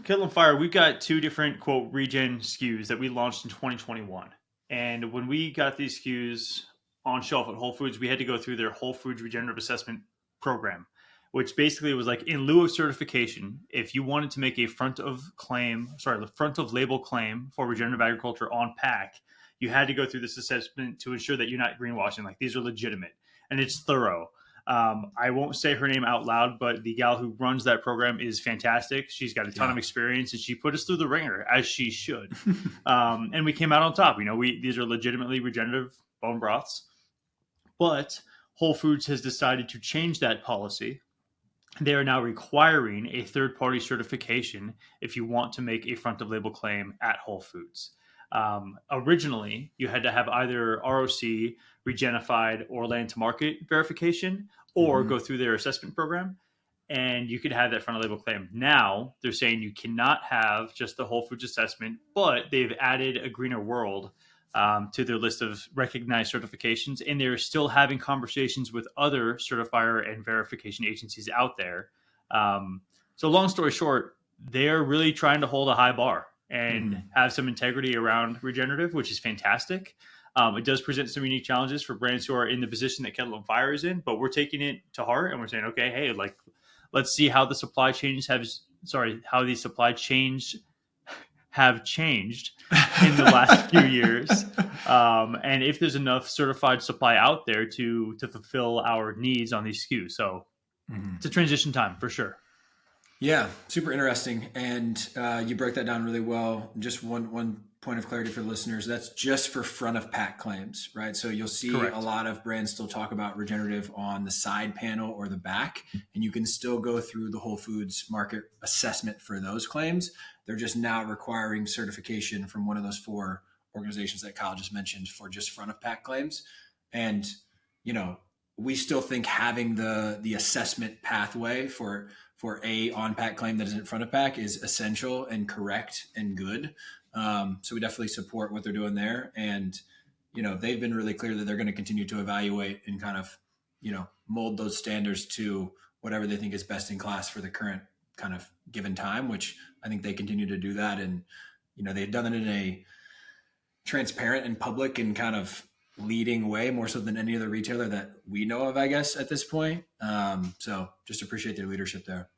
Kettle and Fire, we've got two different quote regen SKUs that we launched in 2021. And when we got these SKUs on shelf at Whole Foods, we had to go through their Whole Foods Regenerative Assessment program, which basically was like in lieu of certification, if you wanted to make a the front of label claim for regenerative agriculture on pack, you had to go through this assessment to ensure that you're not greenwashing. Like these are legitimate and it's thorough. I won't say her name out loud, but the gal who runs that program is fantastic. She's got a ton of experience, and she put us through the ringer as she should. And we came out on top. These are legitimately regenerative bone broths, but Whole Foods has decided to change that policy. They are now requiring a third-party certification if you want to make a front of label claim at Whole Foods. Originally, you had to have either ROC, Regenified, or land to market verification, or go through their assessment program, and you could have that front of label claim. Now they're saying you cannot have just the Whole Foods assessment, but they've added a greener world to their list of recognized certifications, and they're still having conversations with other certifier and verification agencies out there. So long story short, they're really trying to hold a high bar and have some integrity around regenerative, which is fantastic. It does present some unique challenges for brands who are in the position that Kettle and Fire is in, but we're taking it to heart and we're saying, okay, hey, let's see how the supply chains have changed in the last few years. And if there's enough certified supply out there to fulfill our needs on these SKUs. So it's a transition time for sure. Yeah, super interesting. And you broke that down really well. Just one point of clarity for the listeners, that's just for front of pack claims, right? So you'll see a lot of brands still talk about regenerative on the side panel or the back, and you can still go through the Whole Foods market assessment for those claims. They're just now requiring certification from one of those four organizations that Kyle just mentioned for just front of pack claims. And, we still think having the assessment pathway for a on pack claim that isn't front of pack is essential and correct and good. So we definitely support what they're doing there. And, they've been really clear that they're going to continue to evaluate and kind of, mold those standards to whatever they think is best in class for the current kind of given time, which I think they continue to do that. And, they've done it in a transparent and public and kind of leading way, more so than any other retailer that we know of, I guess, at this point. So just appreciate their leadership there.